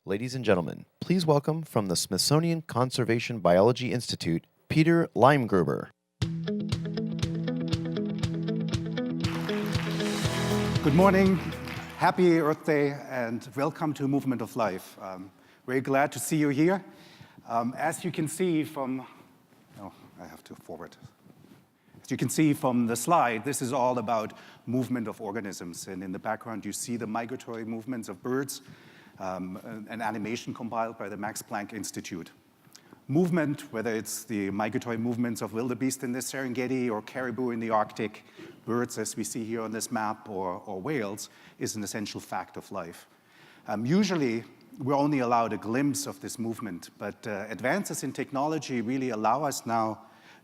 Ladies and gentlemen, please welcome from the Smithsonian Conservation Biology Institute, Peter Leimgruber. Good morning, happy Earth Day, and welcome to Movement of Life. Very glad to see you here. As you can see from, As you can see from the slide, this is all about movement of organisms. And in the background, you see the migratory movements of birds, an animation compiled by the Max Planck Institute. Movement, whether it's the migratory movements of wildebeest in the Serengeti or caribou in the Arctic, birds as we see here on this map, or whales, is an essential fact of life. Usually, we're only allowed a glimpse of this movement, but advances in technology really allow us now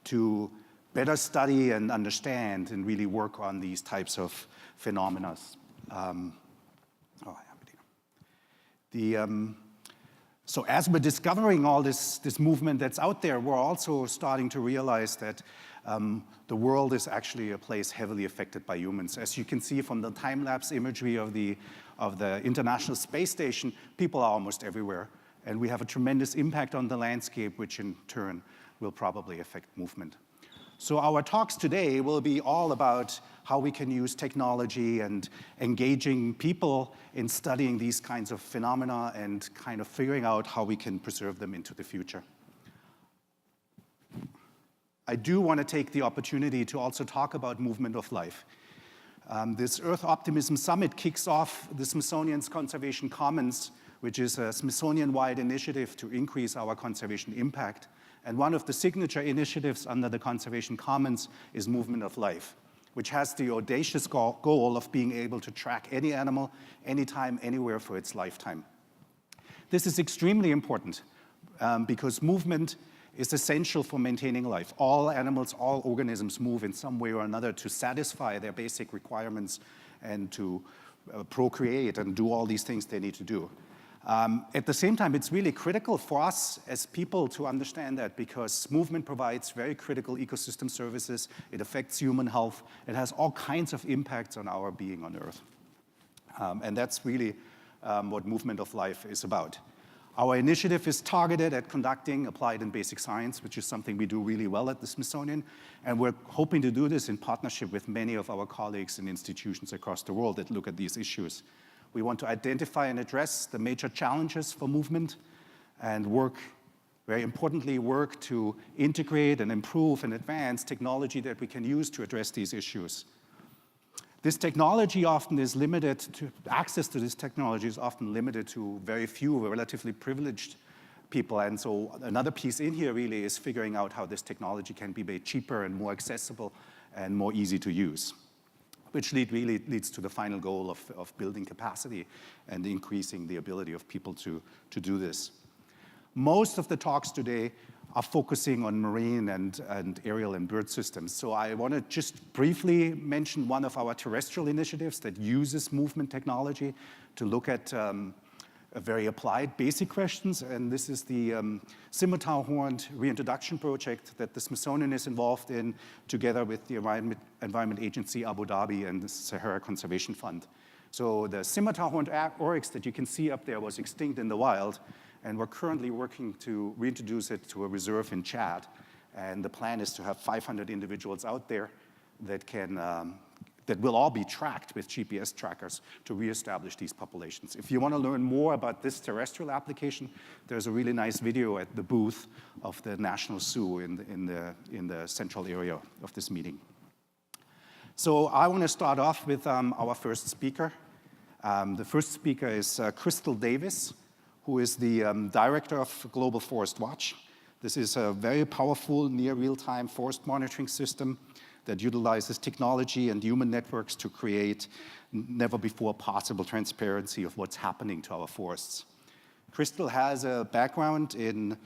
to better study and understand and really work on these types of phenomena. So as we're discovering all this movement that's out there, we're also starting to realize that the world is actually a place heavily affected by humans. As you can see from the time-lapse imagery of the International Space Station, people are almost everywhere. And we have a tremendous impact on the landscape, which in turn will probably affect movement. So our talks today will be all about how we can use technology and engaging people in studying these kinds of phenomena and kind of figuring out how we can preserve them into the future. I do want to take the opportunity to also talk about movement of life. This Earth Optimism Summit kicks off the Smithsonian's Conservation Commons, which is a Smithsonian-wide initiative to increase our conservation impact. And one of the signature initiatives under the Conservation Commons is Movement of Life, which has the audacious goal of being able to track any animal, anytime, anywhere for its lifetime. This is extremely important because movement is essential for maintaining life. All animals, all organisms move in some way or another to satisfy their basic requirements and to procreate and do all these things they need to do. At the same time, it's really critical for us as people to understand that because movement provides very critical ecosystem services, it affects human health, it has all kinds of impacts on our being on Earth. And that's really what Movement of Life is about. Our initiative is targeted at conducting applied and basic science, which is something we do really well at the Smithsonian, and we're hoping to do this in partnership with many of our colleagues and institutions across the world that look at these issues. We want to identify and address the major challenges for movement and very importantly, work to integrate and improve and advance technology that we can use to address these issues. This technology often is limited to, access to this technology is often limited to very few relatively privileged people. And so another piece in here really is figuring out how this technology can be made cheaper and more accessible and more easy to use, which really leads to the final goal of building capacity and increasing the ability of people to do this. Most of the talks today are focusing on marine and aerial and bird systems. So I want to just briefly mention one of our terrestrial initiatives that uses movement technology to look at very applied basic questions, and this is the scimitar horned reintroduction project that the Smithsonian is involved in together with the Environment Agency Abu Dhabi and the Sahara Conservation Fund. So the scimitar horned oryx that you can see up there was extinct in the wild, and we're currently working to reintroduce it to a reserve in Chad. And the plan is to have 500 individuals out there that will all be tracked with GPS trackers to reestablish these populations. If you want to learn more about this terrestrial application, there's a really nice video at the booth of the National Zoo in the central area of this meeting. So I want to start off with our first speaker. The first speaker is Crystal Davis, who is the director of Global Forest Watch. This is a very powerful near real-time forest monitoring system that utilizes technology and human networks to create never before possible transparency of what's happening to our forests. Crystal has a background in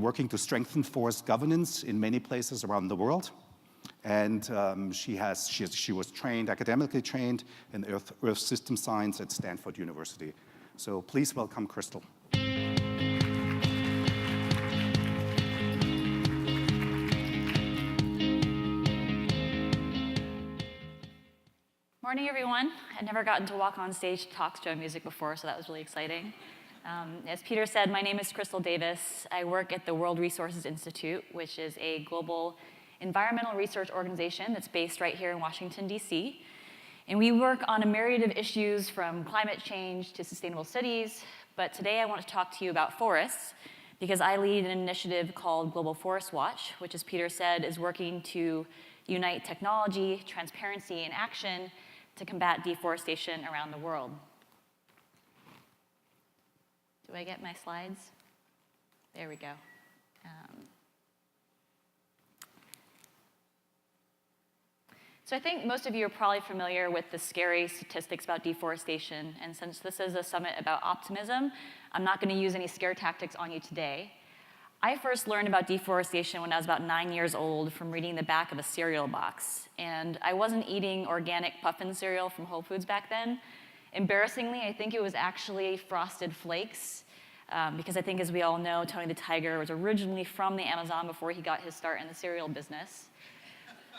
working to strengthen forest governance in many places around the world. And she was academically trained in Earth System Science at Stanford University. So please welcome Crystal. Morning, everyone. I'd never gotten to walk on stage to talk to music before, so that was really exciting. As Peter said, my name is Crystal Davis. I work at the World Resources Institute, which is a global environmental research organization that's based right here in Washington, D.C. And we work on a myriad of issues from climate change to sustainable cities. But today I want to talk to you about forests because I lead an initiative called Global Forest Watch, which, as Peter said, is working to unite technology, transparency, and action to combat deforestation around the world. Do I get my slides? There we go. So I think most of you are probably familiar with the scary statistics about deforestation, and since this is a summit about optimism, I'm not going to use any scare tactics on you today. I first learned about deforestation when I was about 9 years old from reading the back of a cereal box, and I wasn't eating organic puffin cereal from Whole Foods back then. Embarrassingly, I think it was actually Frosted Flakes, because I think, as we all know, Tony the Tiger was originally from the Amazon before he got his start in the cereal business.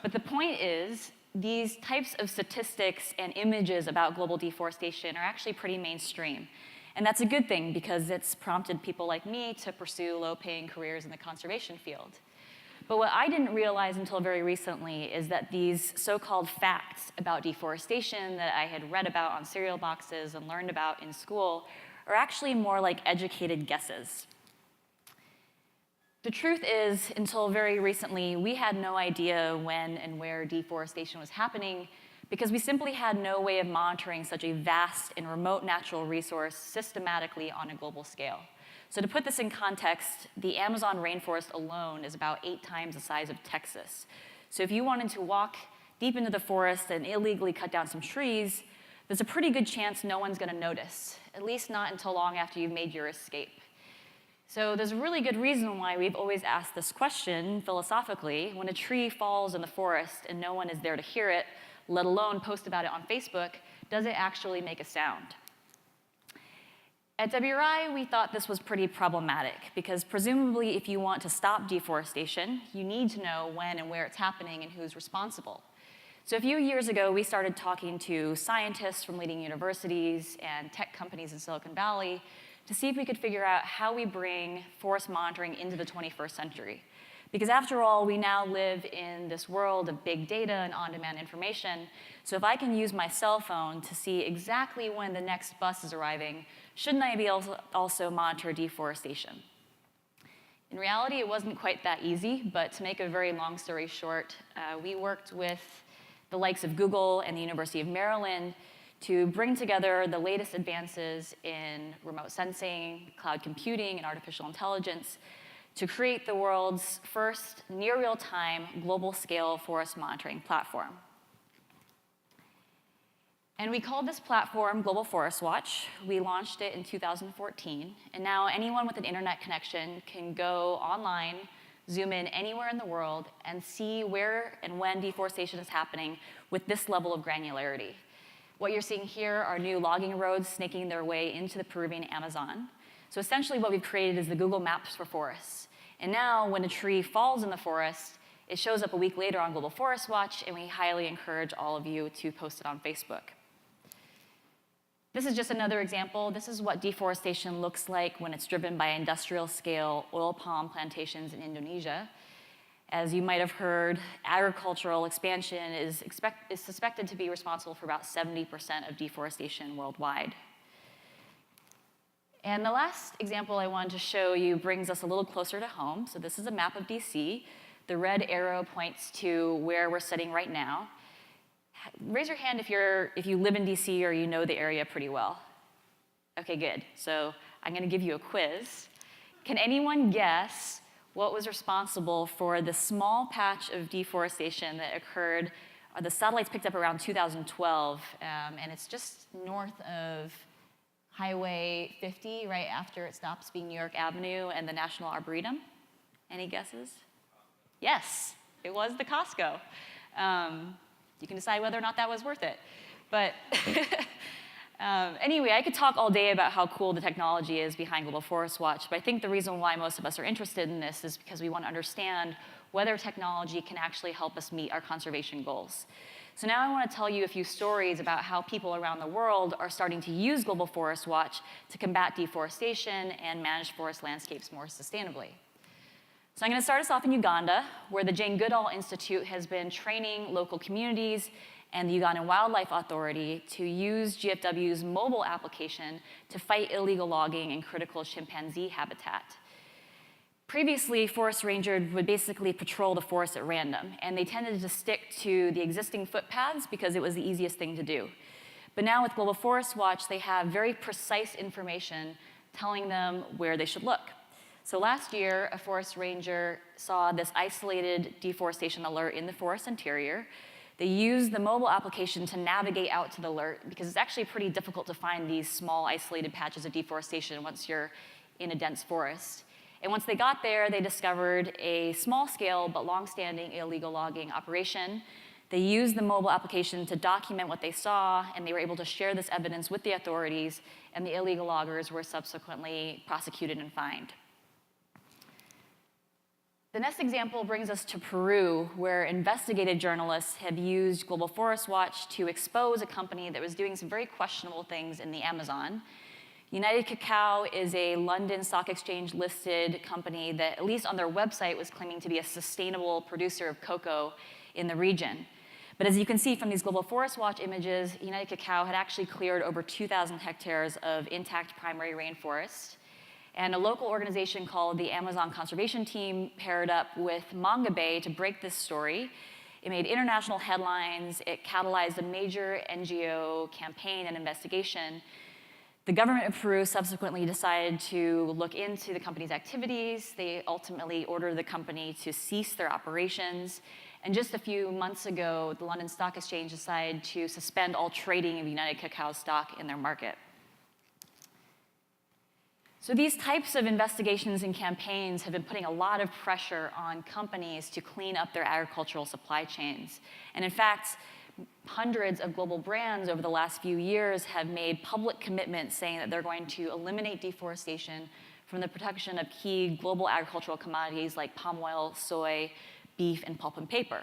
But the point is, these types of statistics and images about global deforestation are actually pretty mainstream. And that's a good thing because it's prompted people like me to pursue low-paying careers in the conservation field. But what I didn't realize until very recently is that these so-called facts about deforestation that I had read about on cereal boxes and learned about in school are actually more like educated guesses. The truth is, until very recently, we had no idea when and where deforestation was happening because we simply had no way of monitoring such a vast and remote natural resource systematically on a global scale. So to put this in context, the Amazon rainforest alone is about 8 times the size of Texas. So if you wanted to walk deep into the forest and illegally cut down some trees, there's a pretty good chance no one's going to notice, at least not until long after you've made your escape. So there's a really good reason why we've always asked this question philosophically. When a tree falls in the forest and no one is there to hear it, let alone post about it on Facebook, does it actually make a sound? At WRI, we thought this was pretty problematic because presumably if you want to stop deforestation, you need to know when and where it's happening and who's responsible. So a few years ago, we started talking to scientists from leading universities and tech companies in Silicon Valley to see if we could figure out how we bring forest monitoring into the 21st century. Because after all, we now live in this world of big data and on-demand information. So if I can use my cell phone to see exactly when the next bus is arriving, shouldn't I be able to also monitor deforestation? In reality, it wasn't quite that easy, but to make a very long story short, we worked with the likes of Google and the University of Maryland to bring together the latest advances in remote sensing, cloud computing, and artificial intelligence to create the world's first near real-time global-scale forest monitoring platform. And we called this platform Global Forest Watch. We launched it in 2014, and now anyone with an internet connection can go online, zoom in anywhere in the world, and see where and when deforestation is happening with this level of granularity. What you're seeing here are new logging roads snaking their way into the Peruvian Amazon. So essentially what we've created is the Google Maps for forests. And now when a tree falls in the forest, it shows up a week later on Global Forest Watch, and we highly encourage all of you to post it on Facebook. This is just another example. This is what deforestation looks like when it's driven by industrial-scale oil palm plantations in Indonesia. As you might have heard, agricultural expansion is suspected to be responsible for about 70% of deforestation worldwide. And the last example I wanted to show you brings us a little closer to home. So this is a map of DC. The red arrow points to where we're sitting right now. Raise your hand if you live in DC or you know the area pretty well. Okay, good. So I'm going to give you a quiz. Can anyone guess what was responsible for the small patch of deforestation that occurred, the satellites picked up around 2012, and it's just north of Highway 50, right after it stops being New York Avenue and the National Arboretum? Any guesses? Yes, it was the Costco. You can decide whether or not that was worth it. But anyway, I could talk all day about how cool the technology is behind Global Forest Watch, but I think the reason why most of us are interested in this is because we want to understand whether technology can actually help us meet our conservation goals. So now I want to tell you a few stories about how people around the world are starting to use Global Forest Watch to combat deforestation and manage forest landscapes more sustainably. So I'm going to start us off in Uganda, where the Jane Goodall Institute has been training local communities and the Ugandan Wildlife Authority to use GFW's mobile application to fight illegal logging in critical chimpanzee habitat. Previously, forest rangers would basically patrol the forest at random, and they tended to stick to the existing footpaths because it was the easiest thing to do. But now with Global Forest Watch, they have very precise information telling them where they should look. So last year, a forest ranger saw this isolated deforestation alert in the forest interior. They used the mobile application to navigate out to the alert because it's actually pretty difficult to find these small isolated patches of deforestation once you're in a dense forest. And once they got there, they discovered a small-scale but long-standing illegal logging operation. They used the mobile application to document what they saw, and they were able to share this evidence with the authorities, and the illegal loggers were subsequently prosecuted and fined. The next example brings us to Peru, where investigative journalists have used Global Forest Watch to expose a company that was doing some very questionable things in the Amazon. United Cacao is a London Stock Exchange listed company that, at least on their website, was claiming to be a sustainable producer of cocoa in the region. But as you can see from these Global Forest Watch images, United Cacao had actually cleared over 2,000 hectares of intact primary rainforest. And a local organization called the Amazon Conservation Team paired up with Manga Bay to break this story. It made international headlines. It catalyzed a major NGO campaign and investigation. The government of Peru subsequently decided to look into the company's activities. They ultimately ordered the company to cease their operations. And just a few months ago, the London Stock Exchange decided to suspend all trading of United Cacao stock in their market. So these types of investigations and campaigns have been putting a lot of pressure on companies to clean up their agricultural supply chains. And in fact, hundreds of global brands over the last few years have made public commitments saying that they're going to eliminate deforestation from the production of key global agricultural commodities like palm oil, soy, beef, and pulp and paper.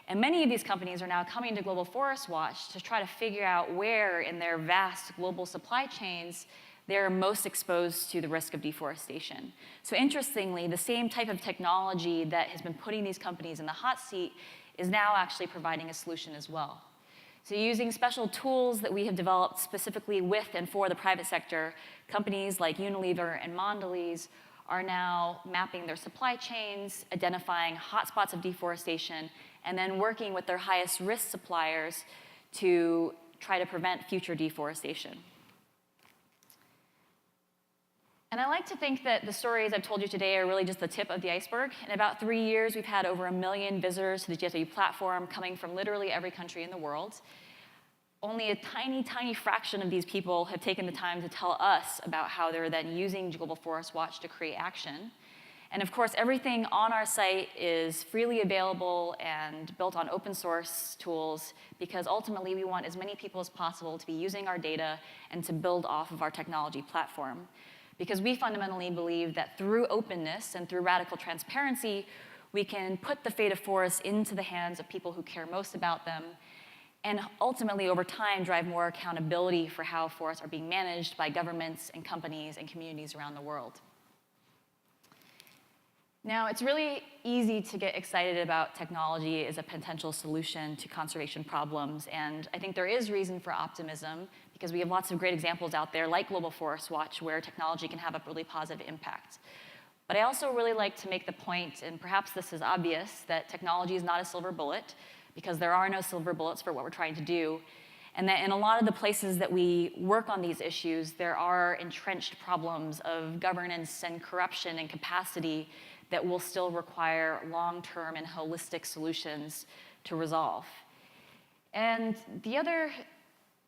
And many of these companies are now coming to Global Forest Watch to try to figure out where in their vast global supply chains they're most exposed to the risk of deforestation. So interestingly, the same type of technology that has been putting these companies in the hot seat is now actually providing a solution as well. So using special tools that we have developed specifically with and for the private sector, companies like Unilever and Mondelez are now mapping their supply chains, identifying hotspots of deforestation, and then working with their highest risk suppliers to try to prevent future deforestation. And I like to think that the stories I've told you today are really just the tip of the iceberg. In about 3 years, we've had over 1 million visitors to the GFW platform coming from literally every country in the world. Only a tiny, tiny fraction of these people have taken the time to tell us about how they're then using Global Forest Watch to create action. And of course, everything on our site is freely available and built on open source tools because ultimately we want as many people as possible to be using our data and to build off of our technology platform. Because we fundamentally believe that through openness and through radical transparency, we can put the fate of forests into the hands of people who care most about them, and ultimately, over time, drive more accountability for how forests are being managed by governments and companies and communities around the world. Now, it's really easy to get excited about technology as a potential solution to conservation problems, and I think there is reason for optimism because we have lots of great examples out there like Global Forest Watch where technology can have a really positive impact. But I also really like to make the point, and perhaps this is obvious, that technology is not a silver bullet because there are no silver bullets for what we're trying to do, and that in a lot of the places that we work on these issues, there are entrenched problems of governance and corruption and capacity that will still require long-term and holistic solutions to resolve. And the other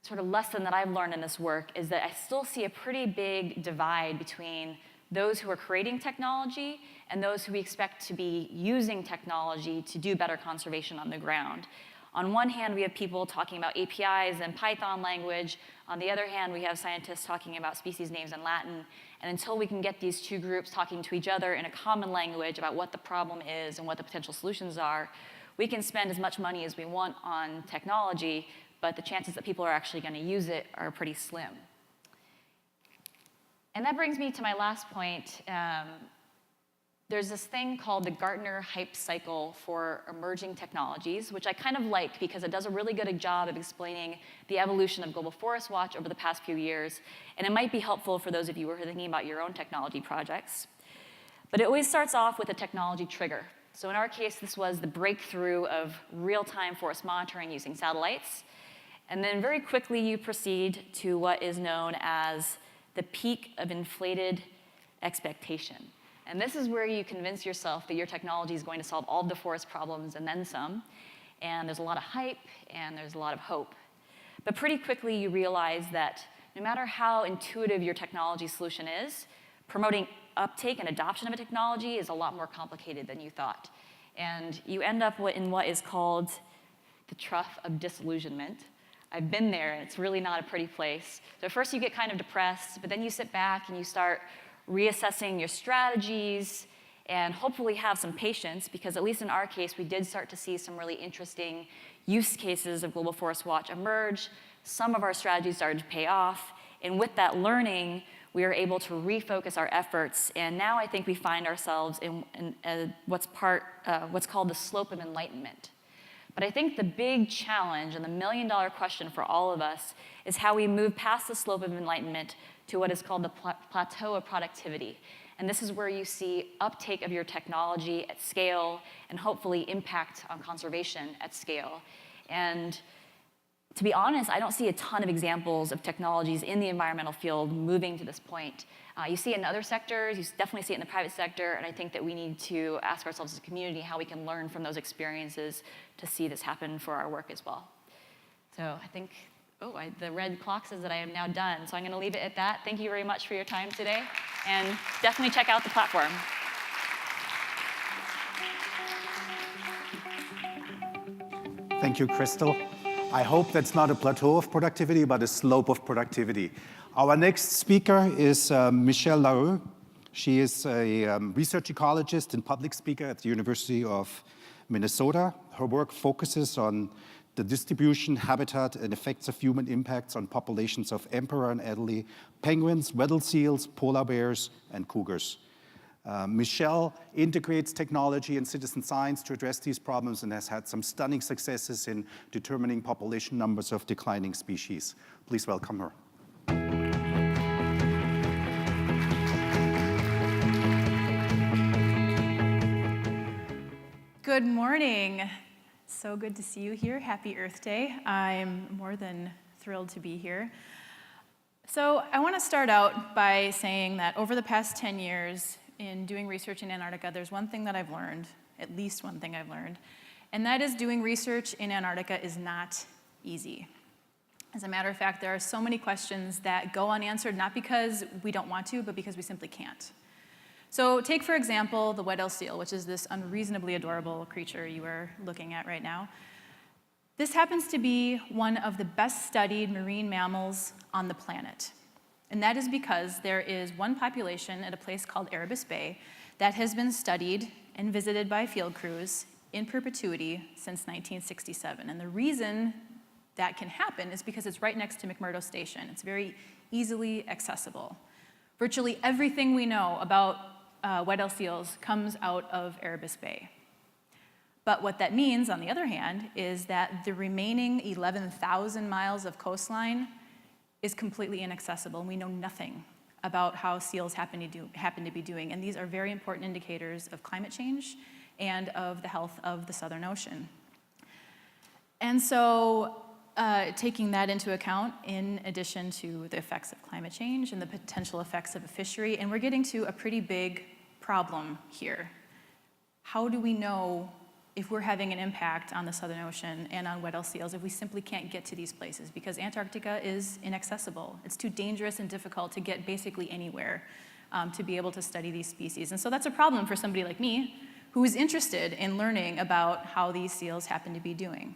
sort of lesson that I've learned in this work is that I still see a pretty big divide between those who are creating technology and those who we expect to be using technology to do better conservation on the ground. On one hand, we have people talking about APIs and Python language. On the other hand, we have scientists talking about species names in Latin. And until we can get these two groups talking to each other in a common language about what the problem is and what the potential solutions are, we can spend as much money as we want on technology, but the chances that people are actually going to use it are pretty slim. And that brings me to my last point. There's this thing called the Gartner hype cycle for emerging technologies, which I kind of like because it does a really good job of explaining the evolution of Global Forest Watch over the past few years, and it might be helpful for those of you who are thinking about your own technology projects. But it always starts off with a technology trigger. So in our case, this was the breakthrough of real-time forest monitoring using satellites, and then very quickly you proceed to what is known as the peak of inflated expectation. And this is where you convince yourself that your technology is going to solve all of the forest problems and then some. And there's a lot of hype and there's a lot of hope. But pretty quickly you realize that no matter how intuitive your technology solution is, promoting uptake and adoption of a technology is a lot more complicated than you thought. And you end up in what is called the trough of disillusionment. I've been there, and it's really not a pretty place. So first you get kind of depressed, but then you sit back and you start reassessing your strategies, and hopefully have some patience, because at least in our case, we did start to see some really interesting use cases of Global Forest Watch emerge. Some of our strategies started to pay off, and with that learning, we were able to refocus our efforts, and now I think we find ourselves in what's called the slope of enlightenment. But I think the big challenge and the million-dollar question for all of us is how we move past the slope of enlightenment to what is called the plateau of productivity. And this is where you see uptake of your technology at scale and hopefully impact on conservation at scale. And to be honest, I don't see a ton of examples of technologies in the environmental field moving to this point. You see it in other sectors, you definitely see it in the private sector, and I think that we need to ask ourselves as a community how we can learn from those experiences to see this happen for our work as well. So I think, the red clock says that I am now done, so I'm going to leave it at that. Thank you very much for your time today, and definitely check out the platform. Thank you, Crystal. I hope that's not a plateau of productivity, but a slope of productivity. Our next speaker is Michelle LaRue. She is a research ecologist and public speaker at the University of Minnesota. Her work focuses on the distribution, habitat, and effects of human impacts on populations of emperor and Adelie penguins, weddell seals, polar bears, and cougars. Michelle integrates technology and citizen science to address these problems and has had some stunning successes in determining population numbers of declining species. Please welcome her. Good morning. So good to see you here. Happy Earth Day. I'm more than thrilled to be here. So I want to start out by saying that over the past 10 years in doing research in Antarctica, there's one thing that I've learned, at least one thing I've learned, and that is doing research in Antarctica is not easy. As a matter of fact, there are so many questions that go unanswered, not because we don't want to, but because we simply can't. So take, for example, the weddell seal, which is this unreasonably adorable creature you are looking at right now. This happens to be one of the best studied marine mammals on the planet. And that is because there is one population at a place called Erebus Bay that has been studied and visited by field crews in perpetuity since 1967. And the reason that can happen is because it's right next to McMurdo Station. It's very easily accessible. Virtually everything we know about weddell seals comes out of Erebus Bay. But what that means, on the other hand, is that the remaining 11,000 miles of coastline is completely inaccessible, and we know nothing about how seals happen to be doing. And these are very important indicators of climate change and of the health of the Southern Ocean. And so taking that into account, in addition to the effects of climate change and the potential effects of a fishery, and we're getting to a pretty big problem here. How do we know if we're having an impact on the Southern Ocean and on weddell seals if we simply can't get to these places? Because Antarctica is inaccessible. It's too dangerous and difficult to get basically anywhere to be able to study these species. And so that's a problem for somebody like me who is interested in learning about how these seals happen to be doing.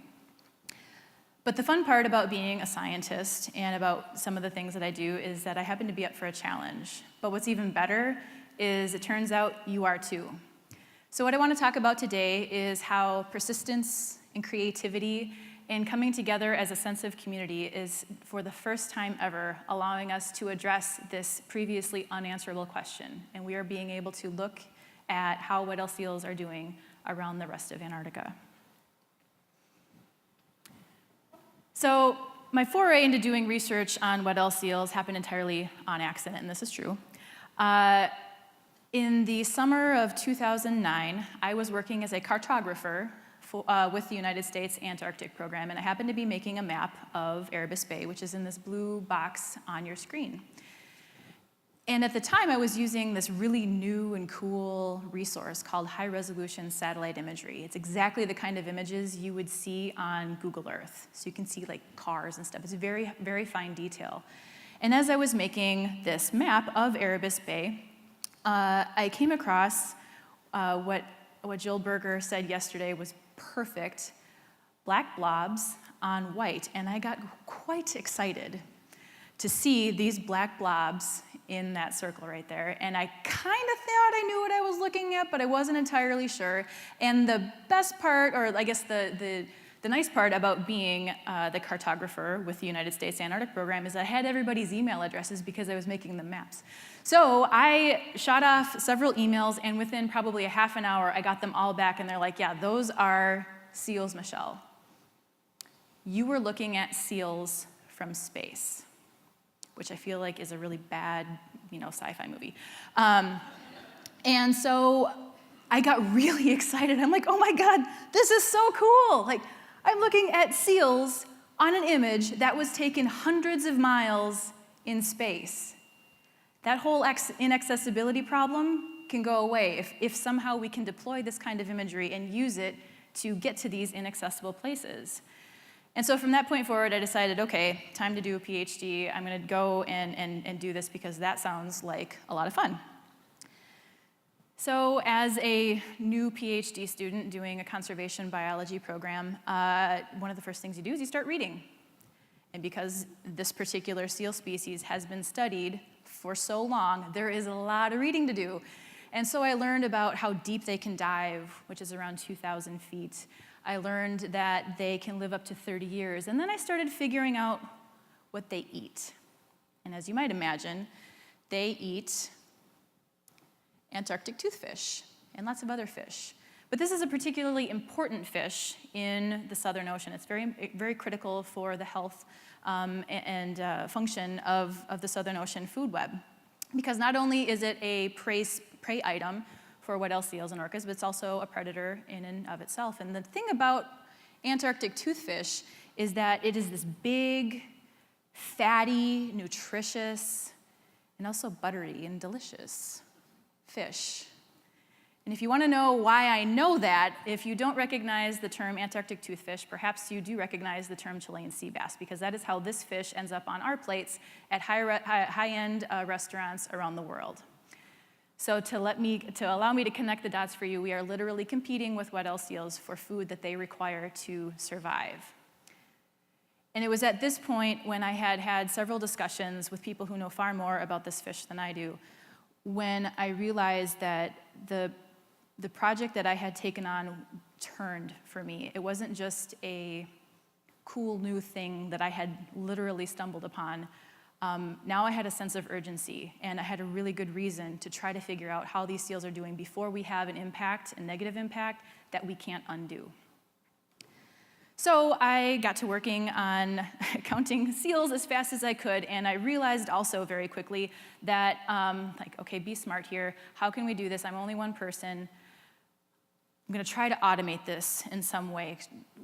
But the fun part about being a scientist and about some of the things that I do is that I happen to be up for a challenge. But what's even better is it turns out you are too. So what I want to talk about today is how persistence and creativity and coming together as a sense of community is, for the first time ever, allowing us to address this previously unanswerable question. And we are being able to look at how wet-tailed seals are doing around the rest of Antarctica. So my foray into doing research on wet-tailed seals happened entirely on accident, and this is true. In the summer of 2009, I was working as a cartographer with the United States Antarctic Program, and I happened to be making a map of Erebus Bay, which is in this blue box on your screen. And at the time, I was using this really new and cool resource called high-resolution satellite imagery. It's exactly the kind of images you would see on Google Earth. So you can see like cars and stuff. It's very, very fine detail. And as I was making this map of Erebus Bay, I came across what Jill Berger said yesterday was perfect, black blobs on white. And I got quite excited to see these black blobs in that circle right there. And I kind of thought I knew what I was looking at, but I wasn't entirely sure. And the best part, or I guess the nice part about being the cartographer with the United States Antarctic Program is I had everybody's email addresses because I was making the maps. So I shot off several emails, and within probably a half an hour, I got them all back, and they're like, yeah, those are seals, Michelle. You were looking at seals from space, which I feel like is a really bad, sci-fi movie. And so I got really excited. I'm like, oh my God, this is so cool. Like, I'm looking at seals on an image that was taken hundreds of miles in space. That whole inaccessibility problem can go away if somehow we can deploy this kind of imagery and use it to get to these inaccessible places. And so from that point forward, I decided, okay, time to do a PhD. I'm going to go and do this because that sounds like a lot of fun. So as a new PhD student doing a conservation biology program, one of the first things you do is you start reading. And because this particular seal species has been studied for so long, there is a lot of reading to do. And so I learned about how deep they can dive, which is around 2,000 feet. I learned that they can live up to 30 years. And then I started figuring out what they eat. And as you might imagine, they eat Antarctic toothfish and lots of other fish. But this is a particularly important fish in the Southern Ocean. It's very, very critical for the health and function of the Southern Ocean food web. Because not only is it a prey item for wet-tailed seals and orcas, but it's also a predator in and of itself. And the thing about Antarctic toothfish is that it is this big, fatty, nutritious, and also buttery and delicious fish. And if you want to know why I know that, if you don't recognize the term Antarctic toothfish, perhaps you do recognize the term Chilean sea bass, because that is how this fish ends up on our plates at high-end restaurants around the world. So to allow me to connect the dots for you, we are literally competing with wet-tailed seals for food that they require to survive. And it was at this point when I had had several discussions with people who know far more about this fish than I do, when I realized that the project that I had taken on turned for me. It wasn't just a cool new thing that I had literally stumbled upon. Now I had a sense of urgency, and I had a really good reason to try to figure out how these seals are doing before we have an impact, a negative impact, that we can't undo. So I got to working on counting seals as fast as I could, and I realized also very quickly that, okay, be smart here. How can we do this? I'm only one person. I'm going to try to automate this in some way,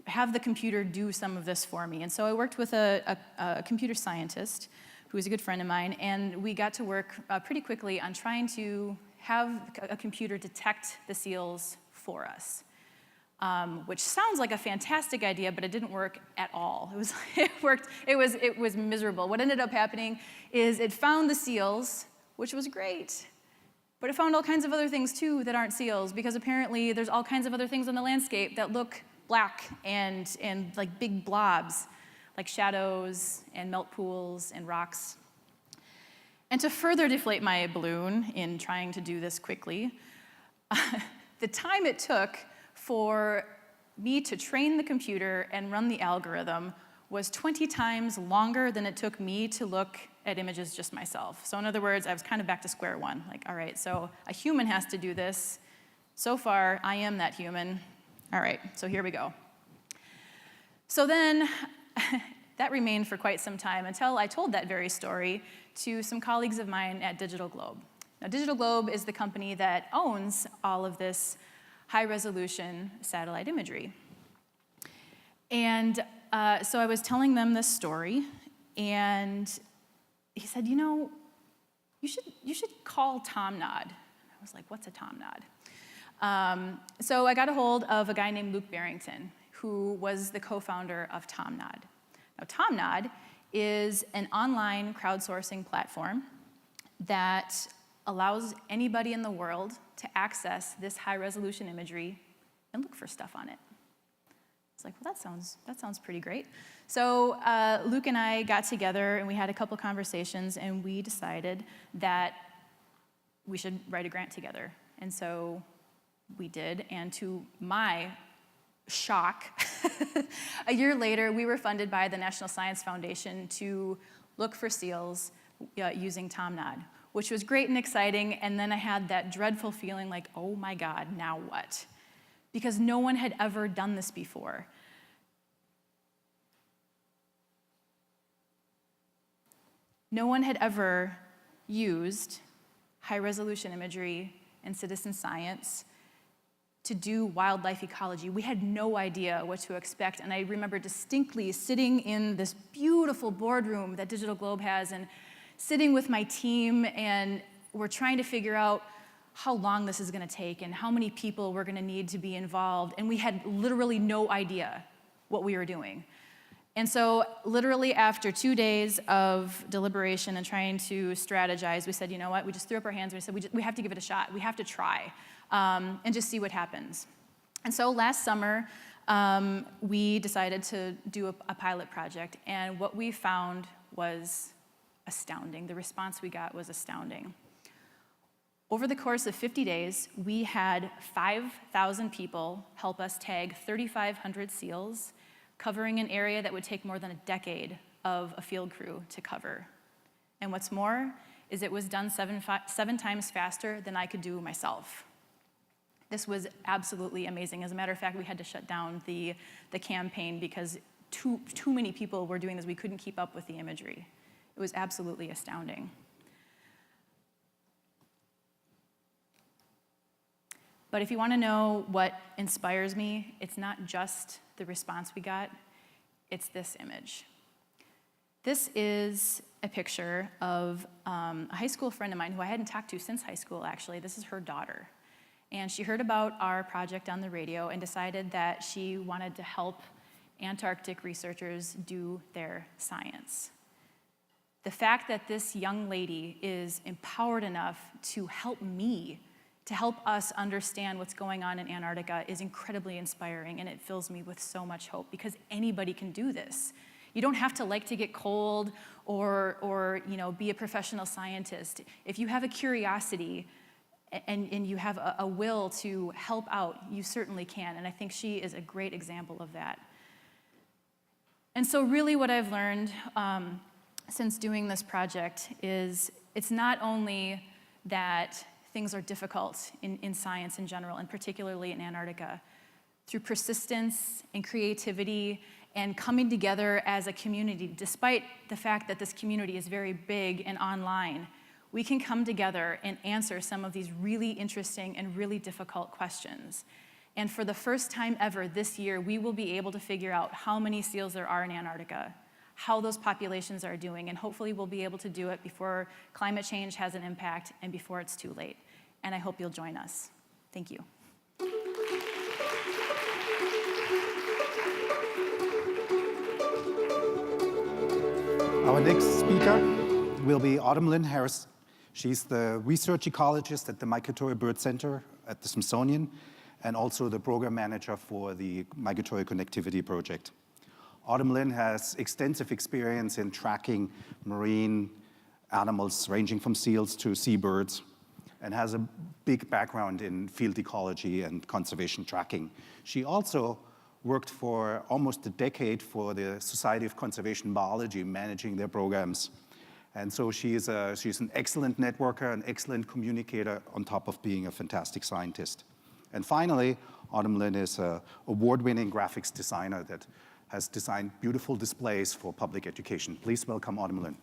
have the computer do some of this for me. And so I worked with a computer scientist who was a good friend of mine, and we got to work pretty quickly on trying to have a computer detect the seals for us. Which sounds like a fantastic idea, but it didn't work at all. It was miserable. What ended up happening is it found the seals, which was great, but it found all kinds of other things too that aren't seals, because apparently there's all kinds of other things on the landscape that look black and like big blobs. like shadows and melt pools and rocks. And to further deflate my balloon in trying to do this quickly, the time it took for me to train the computer and run the algorithm was 20 times longer than it took me to look at images just myself. So in other words, I was kind of back to square one. Like, all right, so a human has to do this. So far, I am that human. All right, so here we go. So then, that remained for quite some time until I told that very story to some colleagues of mine at Digital Globe. Now, Digital Globe is the company that owns all of this high-resolution satellite imagery. And so I was telling them this story, and he said, you know, you should call Tom Nod. I was like, what's a Tom Nod? So I got a hold of a guy named Luke Barrington, who was the co-founder of Tom Nod. Now, Tom Nod is an online crowdsourcing platform that allows anybody in the world to access this high-resolution imagery and look for stuff on it. It's like, well, that sounds pretty great. So Luke and I got together, and we had a couple conversations, and we decided that we should write a grant together. And so we did, and to my shock, a year later, we were funded by the National Science Foundation to look for seals using Tom Nod, which was great and exciting, and then I had that dreadful feeling like, oh my God, now what? Because no one had ever done this before. No one had ever used high-resolution imagery and citizen science to do wildlife ecology. We had no idea what to expect, and I remember distinctly sitting in this beautiful boardroom that Digital Globe has, and sitting with my team, and we're trying to figure out how long this is going to take and how many people we're going to need to be involved, and we had literally no idea what we were doing. And so literally after 2 days of deliberation and trying to strategize, we said, you know what, we just threw up our hands and we said, we have to give it a shot. We have to try and just see what happens. And so last summer, we decided to do a pilot project, and what we found was astounding. The response we got was astounding. Over the course of 50 days, we had 5,000 people help us tag 3,500 seals, covering an area that would take more than a decade of a field crew to cover. And what's more is it was done seven times faster than I could do myself. This was absolutely amazing. As a matter of fact, we had to shut down the campaign because too many people were doing this. We couldn't keep up with the imagery. It was absolutely astounding. But if you want to know what inspires me, it's not just the response we got, it's this image. This is a picture of a high school friend of mine who I hadn't talked to since high school, actually. This is her daughter. And she heard about our project on the radio and decided that she wanted to help Antarctic researchers do their science. The fact that this young lady is empowered enough to help me, to help us understand what's going on in Antarctica is incredibly inspiring, and it fills me with so much hope because anybody can do this. You don't have to like to get cold or be a professional scientist. If you have a curiosity and you have a will to help out, you certainly can, and I think she is a great example of that. And so really what I've learned since doing this project is it's not only that things are difficult in science in general, and particularly in Antarctica. Through persistence and creativity and coming together as a community, despite the fact that this community is very big and online, we can come together and answer some of these really interesting and really difficult questions. And for the first time ever this year, we will be able to figure out how many seals there are in Antarctica, how those populations are doing, and hopefully we'll be able to do it before climate change has an impact and before it's too late. And I hope you'll join us. Thank you. Our next speaker will be Autumn-Lynn Harris. She's the research ecologist at the Migratory Bird Center at the Smithsonian and also the program manager for the Migratory Connectivity Project. Autumn-Lynn has extensive experience in tracking marine animals ranging from seals to seabirds and has a big background in field ecology and conservation tracking. She also worked for almost a decade for the Society of Conservation Biology, managing their programs. And so she's an excellent networker, an excellent communicator, on top of being a fantastic scientist. And finally, Autumn-Lynn is an award-winning graphics designer that has designed beautiful displays for public education. Please welcome Autumn-Lynn.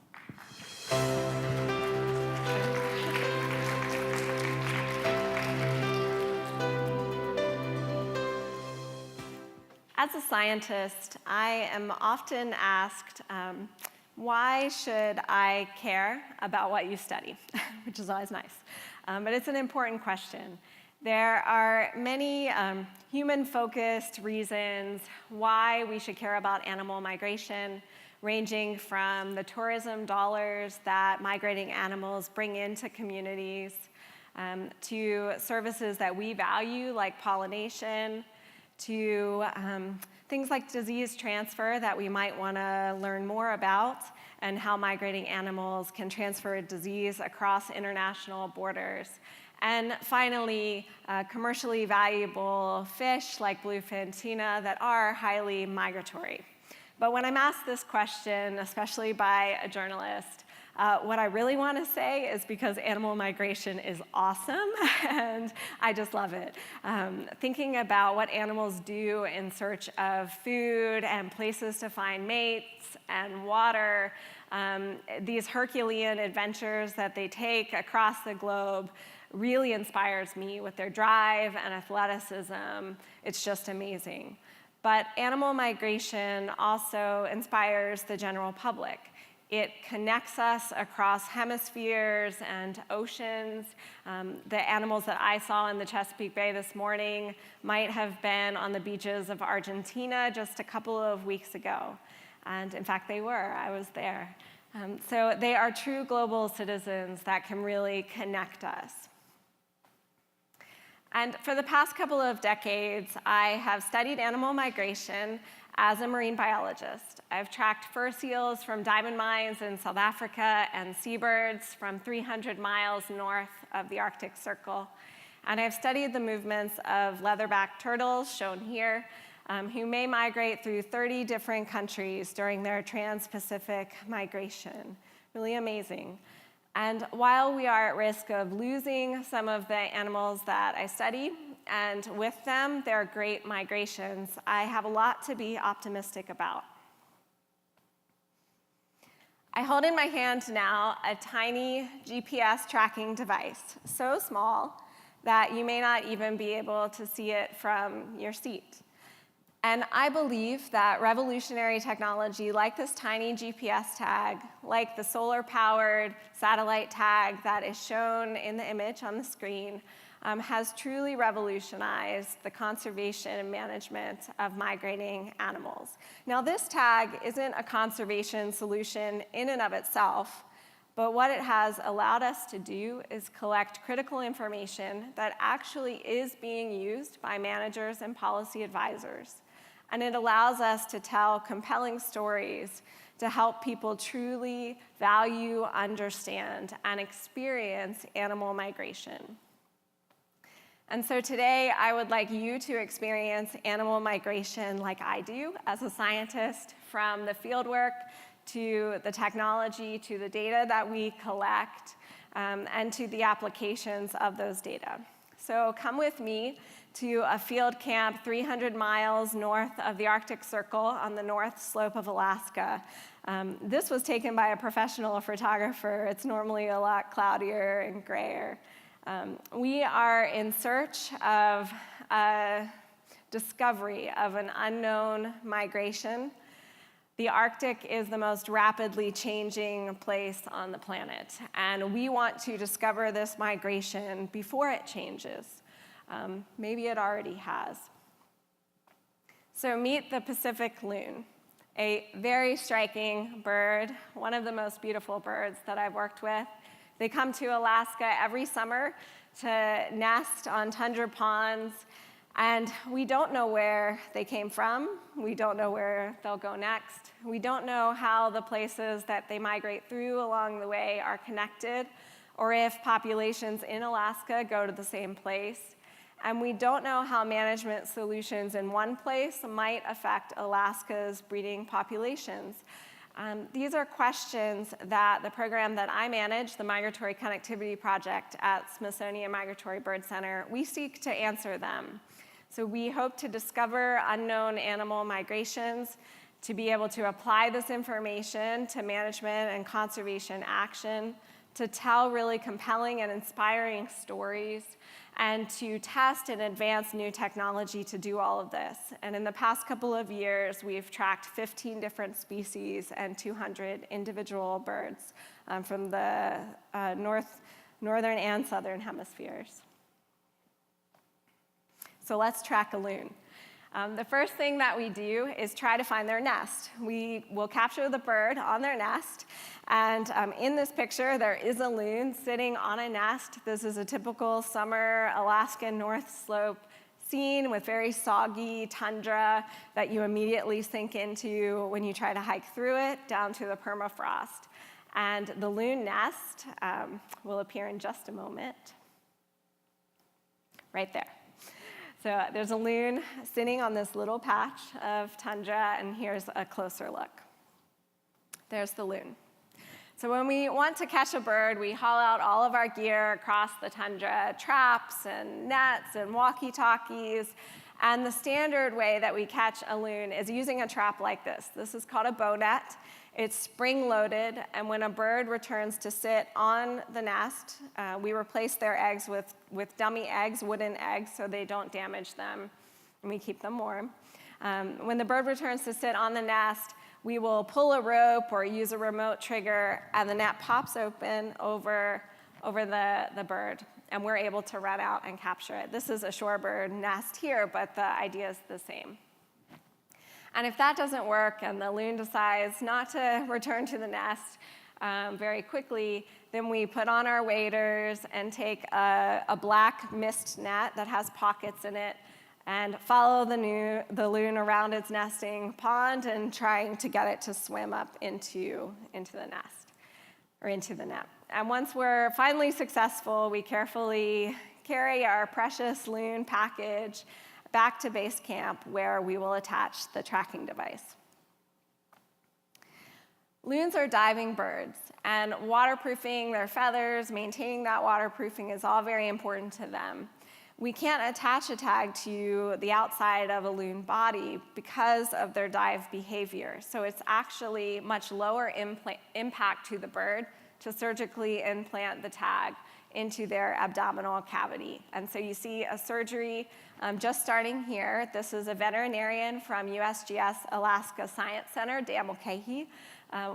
As a scientist, I am often asked, why should I care about what you study? Which is always nice. But it's an important question. There are many human-focused reasons why we should care about animal migration, ranging from the tourism dollars that migrating animals bring into communities, to services that we value, like pollination, to things like disease transfer that we might want to learn more about, and how migrating animals can transfer disease across international borders. And finally, commercially valuable fish like bluefin tuna that are highly migratory. But when I'm asked this question, especially by a journalist, what I really want to say is because animal migration is awesome, and I just love it. Thinking about what animals do in search of food and places to find mates and water, these Herculean adventures that they take across the globe really inspires me with their drive and athleticism. It's just amazing. But animal migration also inspires the general public. It connects us across hemispheres and oceans. The animals that I saw in the Chesapeake Bay this morning might have been on the beaches of Argentina just a couple of weeks ago. And in fact, they were. I was there. So they are true global citizens that can really connect us. And for the past couple of decades, I have studied animal migration as a marine biologist. I've tracked fur seals from diamond mines in South Africa and seabirds from 300 miles north of the Arctic Circle. And I've studied the movements of leatherback turtles, shown here, who may migrate through 30 different countries during their trans-Pacific migration. Really amazing. And while we are at risk of losing some of the animals that I study, and with them, their great migrations, I have a lot to be optimistic about. I hold in my hand now a tiny GPS tracking device, so small that you may not even be able to see it from your seat. And I believe that revolutionary technology like this tiny GPS tag, like the solar-powered satellite tag that is shown in the image on the screen, has truly revolutionized the conservation and management of migrating animals. Now, this tag isn't a conservation solution in and of itself, but what it has allowed us to do is collect critical information that actually is being used by managers and policy advisors. And it allows us to tell compelling stories to help people truly value, understand, and experience animal migration. And so today, I would like you to experience animal migration like I do as a scientist, from the fieldwork to the technology to the data that we collect, and to the applications of those data. So come with me to a field camp 300 miles north of the Arctic Circle on the north slope of Alaska. This was taken by a professional photographer. It's normally a lot cloudier and grayer. We are in search of a discovery of an unknown migration. The Arctic is the most rapidly changing place on the planet, and we want to discover this migration before it changes. Maybe it already has. So meet the Pacific loon, a very striking bird, one of the most beautiful birds that I've worked with. They come to Alaska every summer to nest on tundra ponds, And we don't know where they came from. We don't know where they'll go next. We don't know how the places that they migrate through along the way are connected, or if populations in Alaska go to the same place. And we don't know how management solutions in one place might affect Alaska's breeding populations. These are questions that the program that I manage, the Migratory Connectivity Project at Smithsonian Migratory Bird Center, we seek to answer them. So we hope to discover unknown animal migrations, to be able to apply this information to management and conservation action, to tell really compelling and inspiring stories, and to test and advance new technology to do all of this. And in the past couple of years, we've tracked 15 different species and 200 individual birds from the northern and southern hemispheres. So let's track a loon. The first thing that we do is try to find their nest. We will capture the bird on their nest, and in this picture, there is a loon sitting on a nest. This is a typical summer Alaskan North Slope scene with very soggy tundra that you immediately sink into when you try to hike through it down to the permafrost. And the loon nest will appear in just a moment. Right there. So there's a loon sitting on this little patch of tundra, and here's a closer look. There's the loon. So when we want to catch a bird, we haul out all of our gear across the tundra, traps and nets and walkie-talkies, and the standard way that we catch a loon is using a trap like this. This is called a bow net. It's spring-loaded, and when a bird returns to sit on the nest, we replace their eggs with dummy eggs, wooden eggs, so they don't damage them, and we keep them warm. When the bird returns to sit on the nest, we will pull a rope or use a remote trigger, and the net pops open over the bird, and we're able to run out and capture it. This is a shorebird nest here, but the idea is the same. And if that doesn't work and the loon decides not to return to the nest very quickly, then we put on our waders and take a black mist net that has pockets in it and follow the loon around its nesting pond and trying to get it to swim up into the nest or into the net. And once we're finally successful, we carefully carry our precious loon package back to base camp, where we will attach the tracking device. Loons are diving birds, and waterproofing their feathers, maintaining that waterproofing is all very important to them. We can't attach a tag to the outside of a loon body because of their dive behavior, so it's actually much lower impact to the bird to surgically implant the tag into their abdominal cavity. And so you see a surgery just starting here. This is a veterinarian from USGS Alaska Science Center, Dan Mulcahy,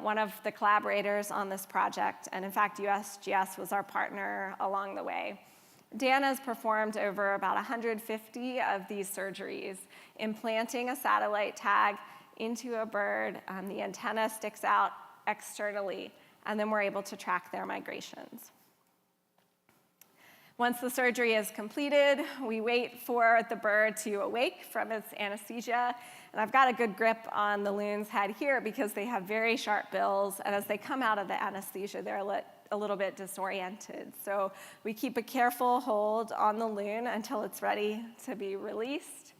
one of the collaborators on this project. And in fact, USGS was our partner along the way. Dan has performed over about 150 of these surgeries, implanting a satellite tag into a bird. The antenna sticks out externally, and then we're able to track their migrations. Once the surgery is completed, we wait for the bird to awake from its anesthesia. And I've got a good grip on the loon's head here because they have very sharp bills, and as they come out of the anesthesia, they're a little bit disoriented. So we keep a careful hold on the loon until it's ready to be released.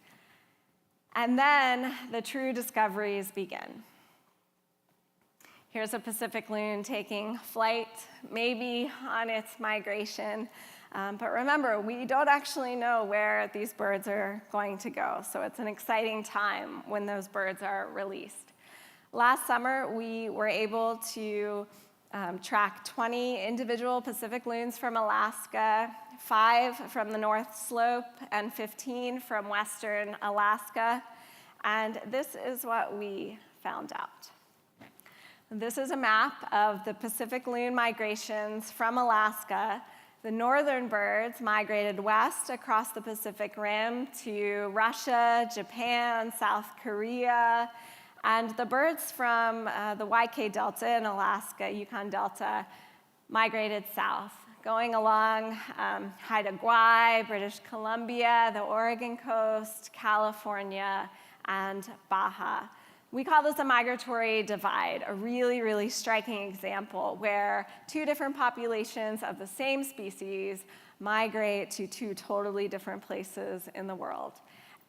And then the true discoveries begin. Here's a Pacific loon taking flight, maybe on its migration. But remember, we don't actually know where these birds are going to go, so it's an exciting time when those birds are released. Last summer, we were able to track 20 individual Pacific loons from Alaska, 5 from the North Slope, and 15 from Western Alaska. And this is what we found out. This is a map of the Pacific loon migrations from Alaska. The northern birds migrated west across the Pacific Rim to Russia, Japan, South Korea, and the birds from the YK Delta in Alaska, Yukon Delta, migrated south going along Haida Gwaii, British Columbia, the Oregon coast, California, and Baja. We call this a migratory divide, a really, really striking example where two different populations of the same species migrate to two totally different places in the world.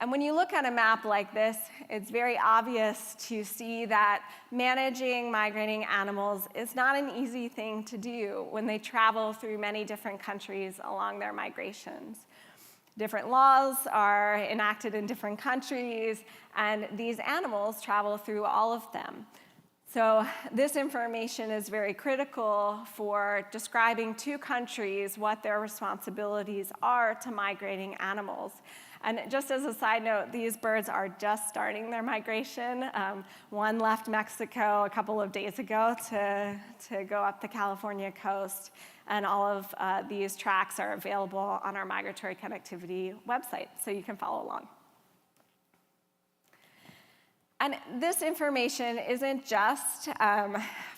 And when you look at a map like this, it's very obvious to see that managing migrating animals is not an easy thing to do when they travel through many different countries along their migrations. Different laws are enacted in different countries, and these animals travel through all of them. So this information is very critical for describing to countries what their responsibilities are to migrating animals. And just as a side note, these birds are just starting their migration. One left Mexico a couple of days ago to go up the California coast, and all of these tracks are available on our migratory connectivity website, so you can follow along. And this information isn't just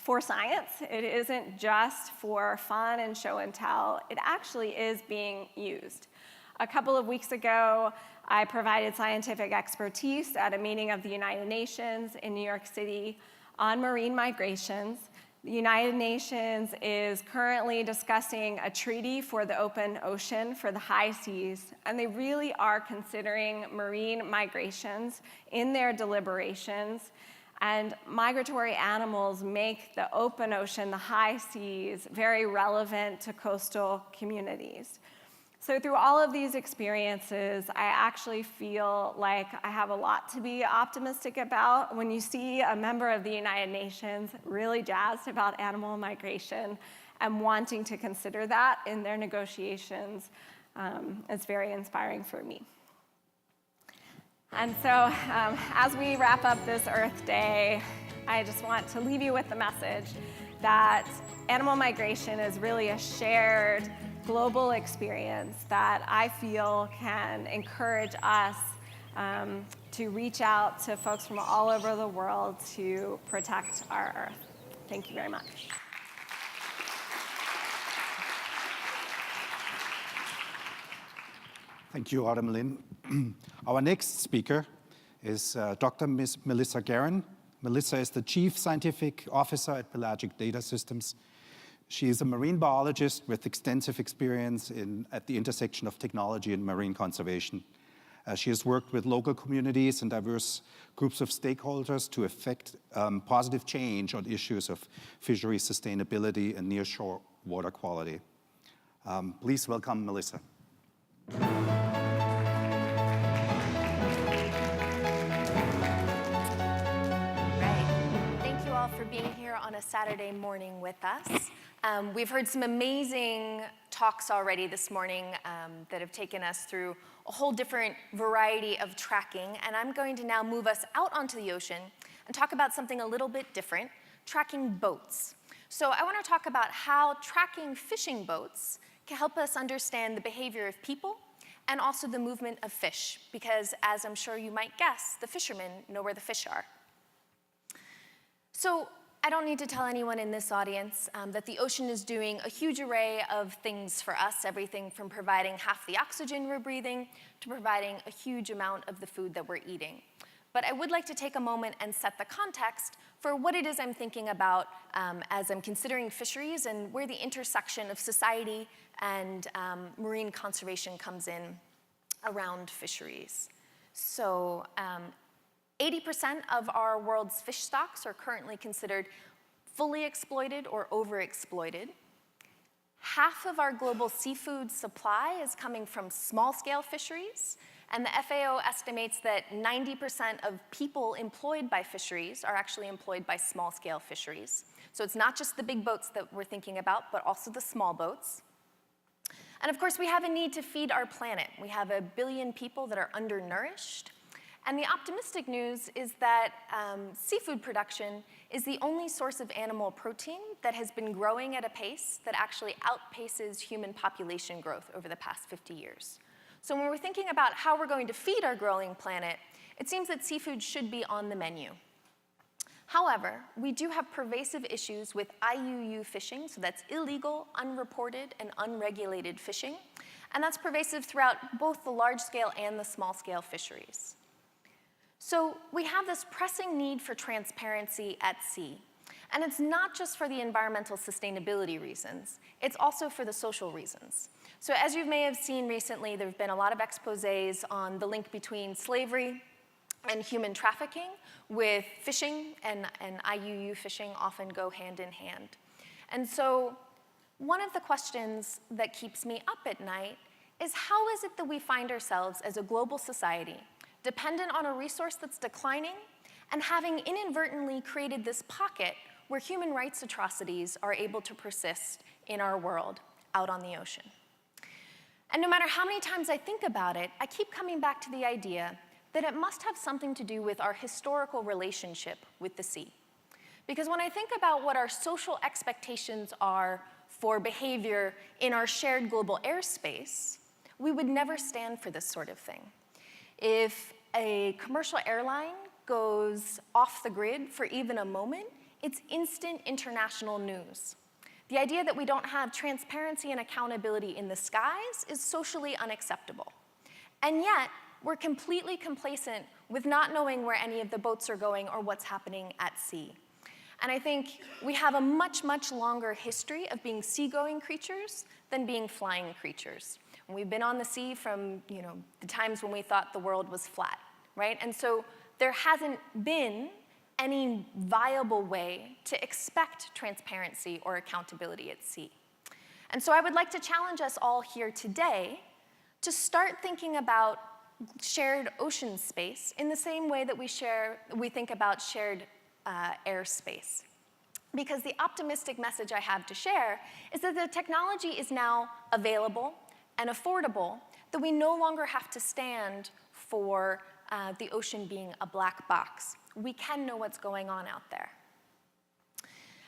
for science. It isn't just for fun and show and tell. It actually is being used. A couple of weeks ago, I provided scientific expertise at a meeting of the United Nations in New York City on marine migrations. The United Nations is currently discussing a treaty for the open ocean for the high seas, and they really are considering marine migrations in their deliberations. And migratory animals make the open ocean, the high seas, very relevant to coastal communities. So through all of these experiences, I actually feel like I have a lot to be optimistic about. When you see a member of the United Nations really jazzed about animal migration and wanting to consider that in their negotiations, it's very inspiring for me. And so as we wrap up this Earth Day, I just want to leave you with the message that animal migration is really a shared global experience that I feel can encourage us to reach out to folks from all over the world to protect our Earth. Thank you very much. Thank you, Autumn-Lynn. Our next speaker is Dr. Ms. Melissa Garren. Melissa is the Chief Scientific Officer at Pelagic Data Systems. She is a marine biologist with extensive experience at the intersection of technology and marine conservation. She has worked with local communities and diverse groups of stakeholders to effect positive change on issues of fishery sustainability and nearshore water quality. Please welcome Melissa. Thank you all for being here on a Saturday morning with us. We've heard some amazing talks already this morning that have taken us through a whole different variety of tracking, and I'm going to now move us out onto the ocean and talk about something a little bit different, tracking boats. So I want to talk about how tracking fishing boats can help us understand the behavior of people and also the movement of fish, because as I'm sure you might guess, the fishermen know where the fish are. So I don't need to tell anyone in this audience that the ocean is doing a huge array of things for us, everything from providing half the oxygen we're breathing to providing a huge amount of the food that we're eating. But I would like to take a moment and set the context for what it is I'm thinking about as I'm considering fisheries and where the intersection of society and marine conservation comes in around fisheries. So 80% of our world's fish stocks are currently considered fully exploited or overexploited. Half of our global seafood supply is coming from small-scale fisheries, and the FAO estimates that 90% of people employed by fisheries are actually employed by small-scale fisheries. So it's not just the big boats that we're thinking about, but also the small boats. And of course, we have a need to feed our planet. We have 1 billion people that are undernourished. And the optimistic news is that seafood production is the only source of animal protein that has been growing at a pace that actually outpaces human population growth over the past 50 years. So when we're thinking about how we're going to feed our growing planet, it seems that seafood should be on the menu. However, we do have pervasive issues with IUU fishing, so that's illegal, unreported, and unregulated fishing, and that's pervasive throughout both the large-scale and the small-scale fisheries. So we have this pressing need for transparency at sea, and it's not just for the environmental sustainability reasons, it's also for the social reasons. So as you may have seen recently, there have been a lot of exposés on the link between slavery and human trafficking, with fishing and IUU fishing often go hand in hand. And so one of the questions that keeps me up at night is, how is it that we find ourselves as a global society dependent on a resource that's declining and having inadvertently created this pocket where human rights atrocities are able to persist in our world out on the ocean? And no matter how many times I think about it, I keep coming back to the idea that it must have something to do with our historical relationship with the sea. Because when I think about what our social expectations are for behavior in our shared global airspace, we would never stand for this sort of thing. If a commercial airline goes off the grid for even a moment, it's instant international news. The idea that we don't have transparency and accountability in the skies is socially unacceptable. And yet, we're completely complacent with not knowing where any of the boats are going or what's happening at sea. And I think we have a much, much longer history of being seagoing creatures than being flying creatures. And we've been on the sea from the times when we thought the world was flat, right? And so there hasn't been any viable way to expect transparency or accountability at sea. And so I would like to challenge us all here today to start thinking about shared ocean space in the same way that we think about shared airspace. Because the optimistic message I have to share is that the technology is now available and affordable, that we no longer have to stand for the ocean being a black box. We can know what's going on out there.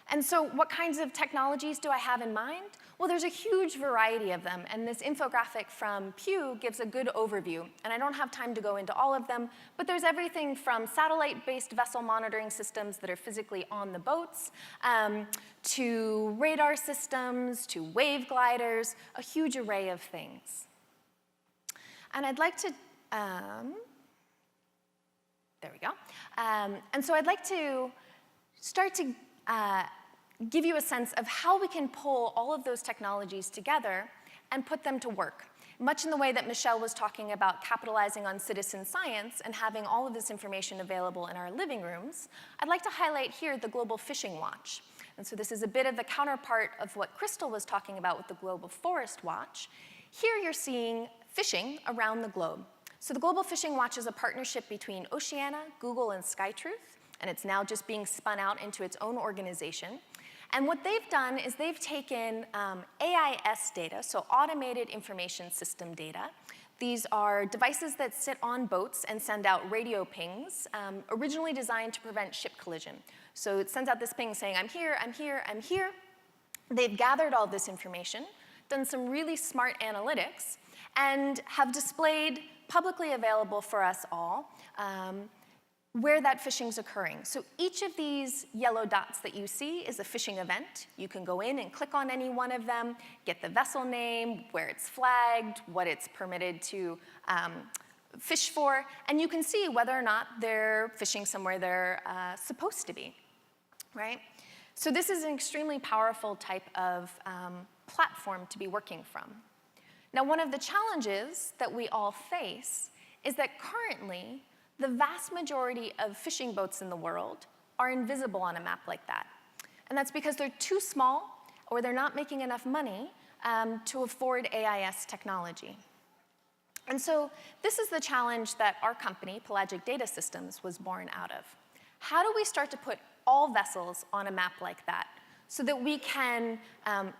And so what kinds of technologies do I have in mind? Well, there's a huge variety of them, and this infographic from Pew gives a good overview. And I don't have time to go into all of them, but there's everything from satellite-based vessel monitoring systems that are physically on the boats, to radar systems, to wave gliders, a huge array of things. And I'd like to, there we go. And so I'd like to start to give you a sense of how we can pull all of those technologies together and put them to work, much in the way that Michelle was talking about capitalizing on citizen science and having all of this information available in our living rooms. I'd like to highlight here the Global Fishing Watch. And so this is a bit of the counterpart of what Crystal was talking about with the Global Forest Watch. Here you're seeing fishing around the globe. So the Global Fishing Watch is a partnership between Oceana, Google, and SkyTruth, and it's now just being spun out into its own organization. And what they've done is they've taken AIS data, so automated information system data. These are devices that sit on boats and send out radio pings, originally designed to prevent ship collision. So it sends out this ping saying, I'm here, I'm here, I'm here. They've gathered all this information, done some really smart analytics, and have displayed publicly available for us all where that fishing's occurring. So each of these yellow dots that you see is a fishing event. You can go in and click on any one of them, get the vessel name, where it's flagged, what it's permitted to fish for, and you can see whether or not they're fishing somewhere they're supposed to be, right? So this is an extremely powerful type of platform to be working from. Now, one of the challenges that we all face is that currently, the vast majority of fishing boats in the world are invisible on a map like that. And that's because they're too small or they're not making enough money to afford AIS technology. And so this is the challenge that our company, Pelagic Data Systems, was born out of. How do we start to put all vessels on a map like that so that we can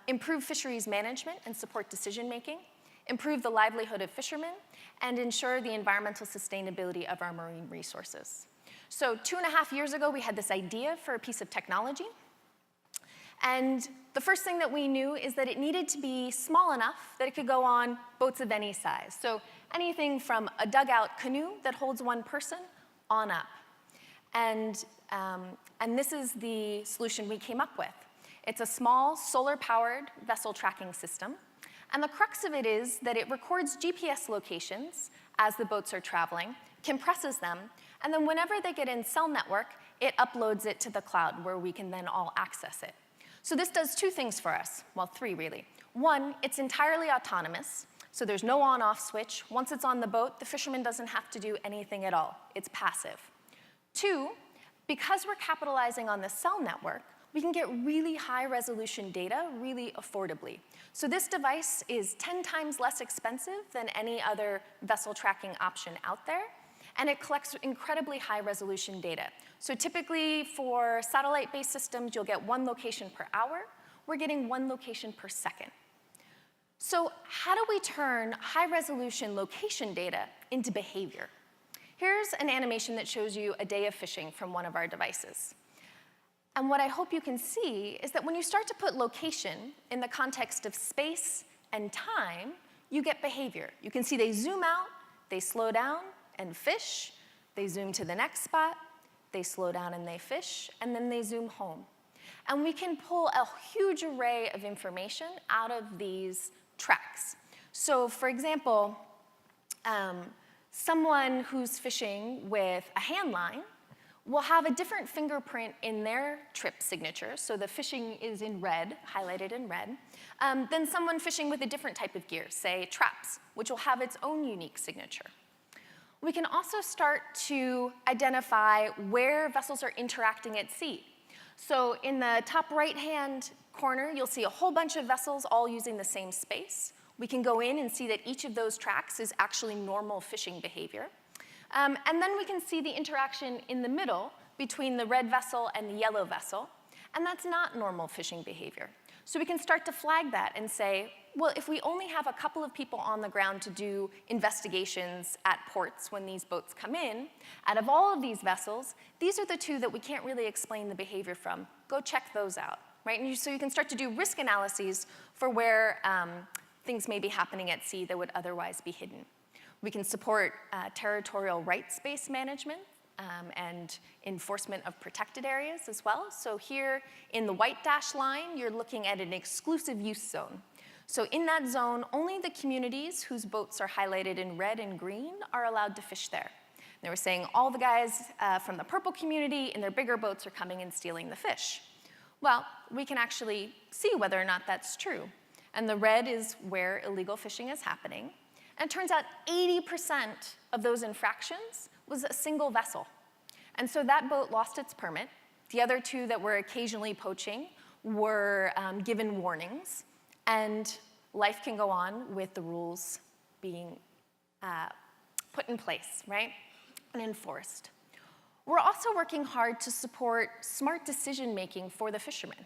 improve fisheries management and support decision-making, improve the livelihood of fishermen, and ensure the environmental sustainability of our marine resources? So 2.5 years ago, we had this idea for a piece of technology. And the first thing that we knew is that it needed to be small enough that it could go on boats of any size. So anything from a dugout canoe that holds one person on up. And this is the solution we came up with. It's a small solar-powered vessel tracking system. And the crux of it is that it records GPS locations as the boats are traveling, compresses them, and then whenever they get in cell network, it uploads it to the cloud where we can then all access it. So this does two things for us, well, three really. One, it's entirely autonomous, so there's no on-off switch. Once it's on the boat, the fisherman doesn't have to do anything at all. It's passive. Two, because we're capitalizing on the cell network, we can get really high-resolution data really affordably. So this device is 10 times less expensive than any other vessel tracking option out there, and it collects incredibly high-resolution data. So typically, for satellite-based systems, you'll get 1 location per hour. We're getting 1 location per second. So how do we turn high-resolution location data into behavior? Here's an animation that shows you a day of fishing from one of our devices. And what I hope you can see is that when you start to put location in the context of space and time, you get behavior. You can see they zoom out, they slow down and fish, they zoom to the next spot, they slow down and they fish, and then they zoom home. And we can pull a huge array of information out of these tracks. So for example, someone who's fishing with a hand line will have a different fingerprint in their trip signature, so the fishing is in red, highlighted in red, than someone fishing with a different type of gear, say traps, which will have its own unique signature. We can also start to identify where vessels are interacting at sea. So in the top right-hand corner, you'll see a whole bunch of vessels all using the same space. We can go in and see that each of those tracks is actually normal fishing behavior. And then we can see the interaction in the middle between the red vessel and the yellow vessel, and that's not normal fishing behavior. So we can start to flag that and say, well, if we only have a couple of people on the ground to do investigations at ports when these boats come in, out of all of these vessels, these are the 2 that we can't really explain the behavior from. Go check those out, right? And so you can start to do risk analyses for where things may be happening at sea that would otherwise be hidden. We can support territorial rights-based management and enforcement of protected areas as well. So here in the white dashed line, you're looking at an exclusive use zone. So in that zone, only the communities whose boats are highlighted in red and green are allowed to fish there. They were saying all the guys from the purple community in their bigger boats are coming and stealing the fish. Well, we can actually see whether or not that's true. And the red is where illegal fishing is happening. And it turns out 80% of those infractions was a single vessel. And so that boat lost its permit. The other 2 that were occasionally poaching were given warnings. And life can go on with the rules being put in place, right, and enforced. We're also working hard to support smart decision-making for the fishermen,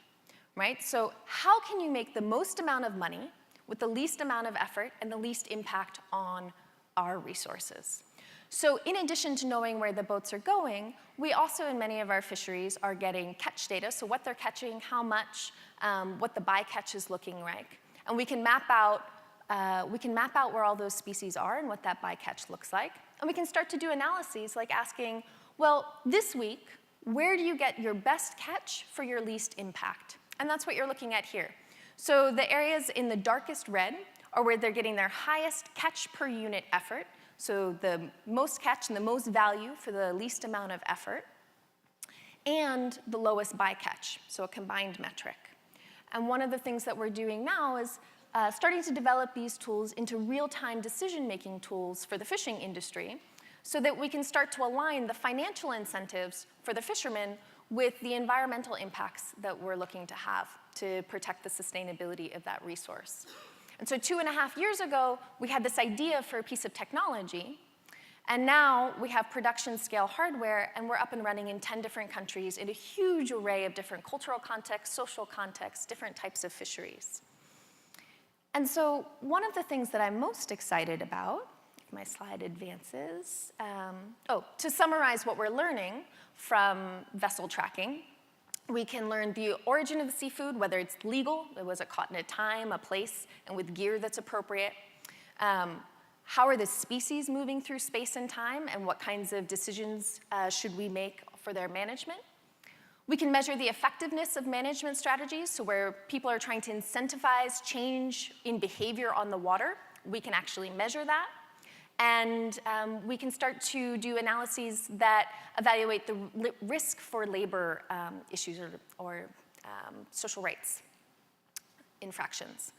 right? So how can you make the most amount of money with the least amount of effort and the least impact on our resources? So in addition to knowing where the boats are going, we also in many of our fisheries are getting catch data, so what they're catching, how much, what the bycatch is looking like. And we can map out where all those species are and what that bycatch looks like. And we can start to do analyses like asking, well, this week, where do you get your best catch for your least impact? And that's what you're looking at here. So the areas in the darkest red are where they're getting their highest catch per unit effort, so the most catch and the most value for the least amount of effort, and the lowest bycatch, so a combined metric. And one of the things that we're doing now is starting to develop these tools into real-time decision-making tools for the fishing industry so that we can start to align the financial incentives for the fishermen with the environmental impacts that we're looking to have to protect the sustainability of that resource. And so 2.5 years ago, we had this idea for a piece of technology, and now we have production scale hardware, and we're up and running in 10 different countries in a huge array of different cultural contexts, social contexts, different types of fisheries. And so one of the things that I'm most excited about, if my slide advances, to summarize what we're learning from vessel tracking, we can learn the origin of the seafood, whether it's legal, was it caught in a time, a place, and with gear that's appropriate. How are the species moving through space and time, and what kinds of decisions should we make for their management. We can measure the effectiveness of management strategies, so where people are trying to incentivize change in behavior on the water, we can actually measure that. And we can start to do analyses that evaluate the risk for labor issues or social rights infractions.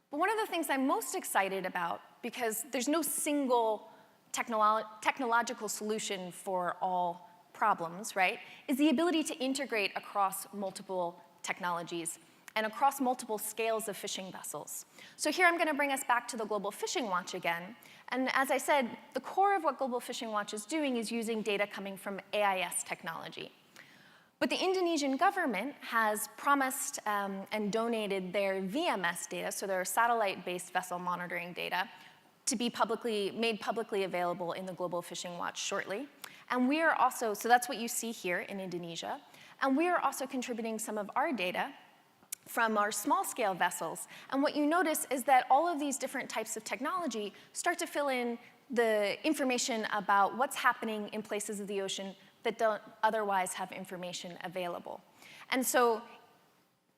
But one of the things I'm most excited about, because there's no single technological solution for all problems, right, is the ability to integrate across multiple technologies and across multiple scales of fishing vessels. So here I'm going to bring us back to the Global Fishing Watch again. And as I said, the core of what Global Fishing Watch is doing is using data coming from AIS technology. But the Indonesian government has promised and donated their VMS data, so their satellite-based vessel monitoring data, to be made publicly available in the Global Fishing Watch shortly. And we are also, so that's what you see here in Indonesia. And we are also contributing some of our data from our small-scale vessels. And what you notice is that all of these different types of technology start to fill in the information about what's happening in places of the ocean that don't otherwise have information available. And so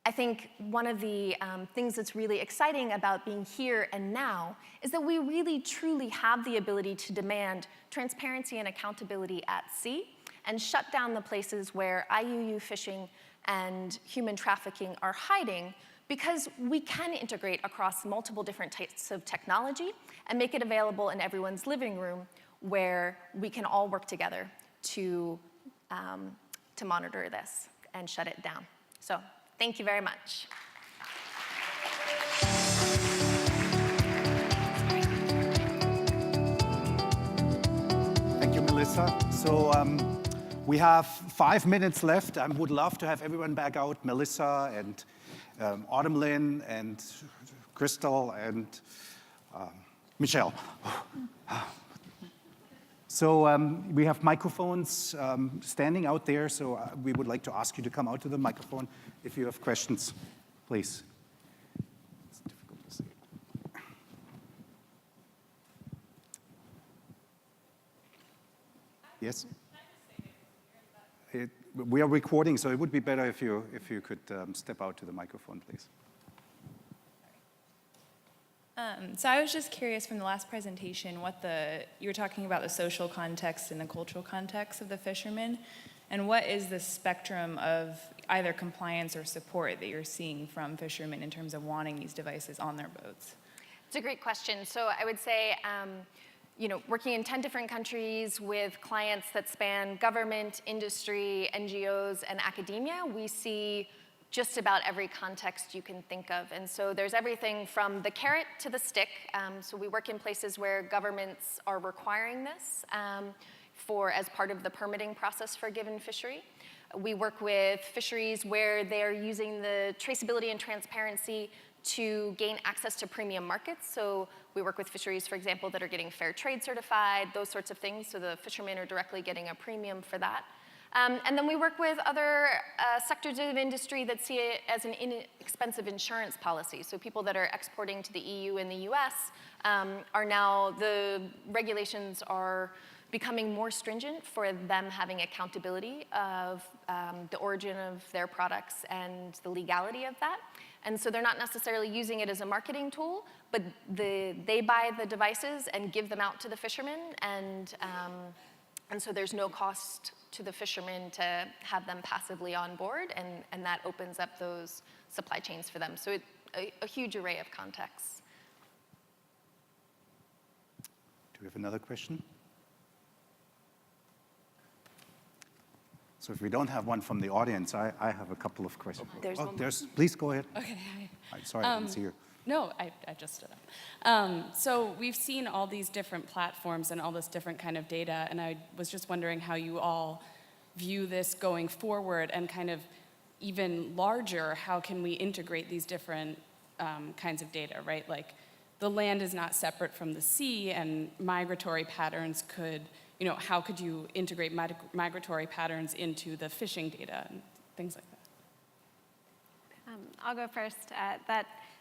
I think one of the things that's really exciting about being here and now is that we really truly have the ability to demand transparency and accountability at sea and shut down the places where IUU fishing and human trafficking are hiding, because we can integrate across multiple different types of technology and make it available in everyone's living room, where we can all work together to monitor this and shut it down. So thank you very much. Thank you, Melissa. So we have 5 minutes left. I would love to have everyone back out, Melissa and Autumn-Lynn and Crystal and Michelle. So we have microphones standing out there, so we would like to ask you to come out to the microphone if you have questions, please. It's difficult to see. Yes? We are recording, so it would be better if you could step out to the microphone, please. So I was just curious from the last presentation you were talking about the social context and the cultural context of the fishermen, and what is the spectrum of either compliance or support that you're seeing from fishermen in terms of wanting these devices on their boats? It's a great question. So I would say, working in 10 different countries with clients that span government, industry, NGOs, and academia, we see just about every context you can think of. And so there's everything from the carrot to the stick. So we work in places where governments are requiring this as part of the permitting process for a given fishery. We work with fisheries where they're using the traceability and transparency to gain access to premium markets. So we work with fisheries, for example, that are getting fair trade certified, those sorts of things. So the fishermen are directly getting a premium for that. And then we work with other sectors of industry that see it as an inexpensive insurance policy. So people that are exporting to the EU and the US the regulations are becoming more stringent for them having accountability of the origin of their products and the legality of that. And so they're not necessarily using it as a marketing tool, but they buy the devices and give them out to the fishermen, and so there's no cost to the fishermen to have them passively on board, and that opens up those supply chains for them. So a huge array of contexts. Do we have another question? So if we don't have one from the audience, I have a couple of questions. Please go ahead. Okay, hi. Sorry, I didn't see you. No, I just stood up. So we've seen all these different platforms and all this different kind of data, and I was just wondering how you all view this going forward, and kind of even larger, how can we integrate these different kinds of data, right? Like, the land is not separate from the sea, and migratory patterns could, how could you integrate migratory patterns into the fishing data and things like that? I'll go first.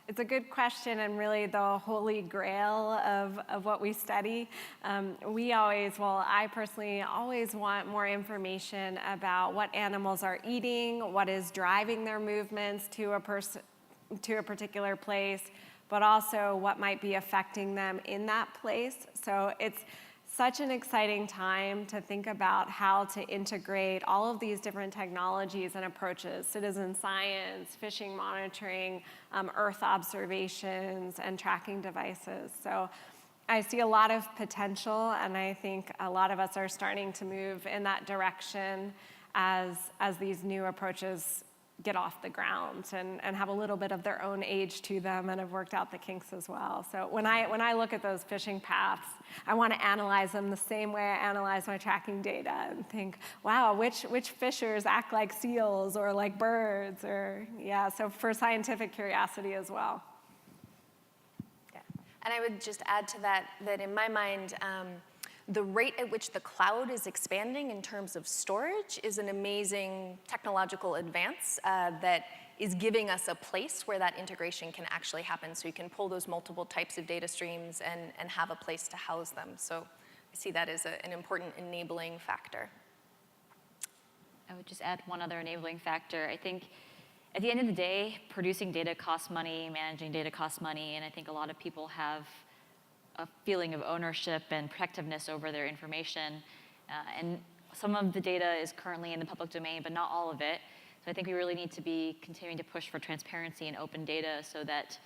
It's a good question and really the holy grail of what we study. I personally always want more information about what animals are eating, what is driving their movements to a particular place, but also what might be affecting them in that place. So it's such an exciting time to think about how to integrate all of these different technologies and approaches, citizen science, fishing monitoring, Earth observations, and tracking devices. So I see a lot of potential, and I think a lot of us are starting to move in that direction as these new approaches get off the ground and have a little bit of their own age to them and have worked out the kinks as well. So when I look at those fishing paths, I want to analyze them the same way I analyze my tracking data and think, wow, which fishers act like seals or like birds, or so for scientific curiosity as well. Yeah. And I would just add to that in my mind, the rate at which the cloud is expanding in terms of storage is an amazing technological advance that is giving us a place where that integration can actually happen. So you can pull those multiple types of data streams and have a place to house them. So I see that as an important enabling factor. I would just add one other enabling factor. I think at the end of the day, producing data costs money, managing data costs money, and I think a lot of people have a feeling of ownership and protectiveness over their information. And some of the data is currently in the public domain, but not all of it. So I think we really need to be continuing to push for transparency and open data so that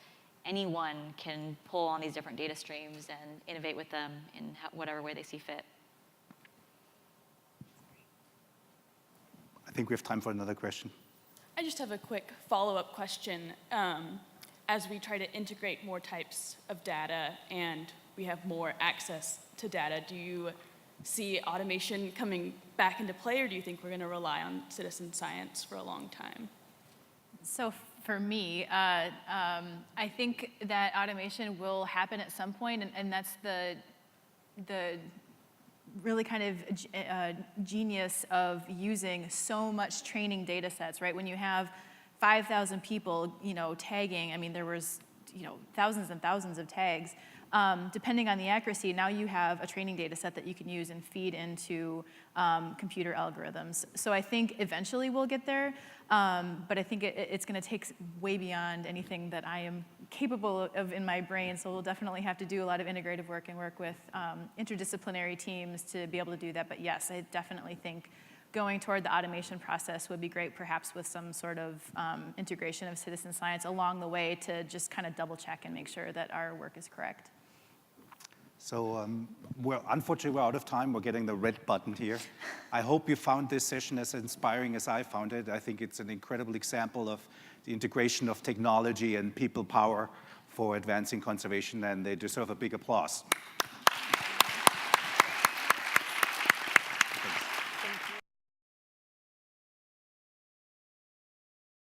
anyone can pull on these different data streams and innovate with them in whatever way they see fit. I think we have time for another question. I just have a quick follow-up question. As we try to integrate more types of data and we have more access to data, do you see automation coming back into play, or do you think we're going to rely on citizen science for a long time? So for me, I think that automation will happen at some point, and that's the really kind of genius of using so much training data sets, right? When you have 5,000 people, tagging, I mean, there was, thousands and thousands of tags. Depending on the accuracy, now you have a training data set that you can use and feed into computer algorithms. So I think eventually we'll get there, but I think it's going to take way beyond anything that I am capable of in my brain. So we'll definitely have to do a lot of integrative work and work with interdisciplinary teams to be able to do that. But yes, I definitely think going toward the automation process would be great, perhaps with some sort of integration of citizen science along the way to just kind of double check and make sure that our work is correct. So unfortunately, we're out of time. We're getting the red button here. I hope you found this session as inspiring as I found it. I think it's an incredible example of the integration of technology and people power for advancing conservation, and they deserve a big applause.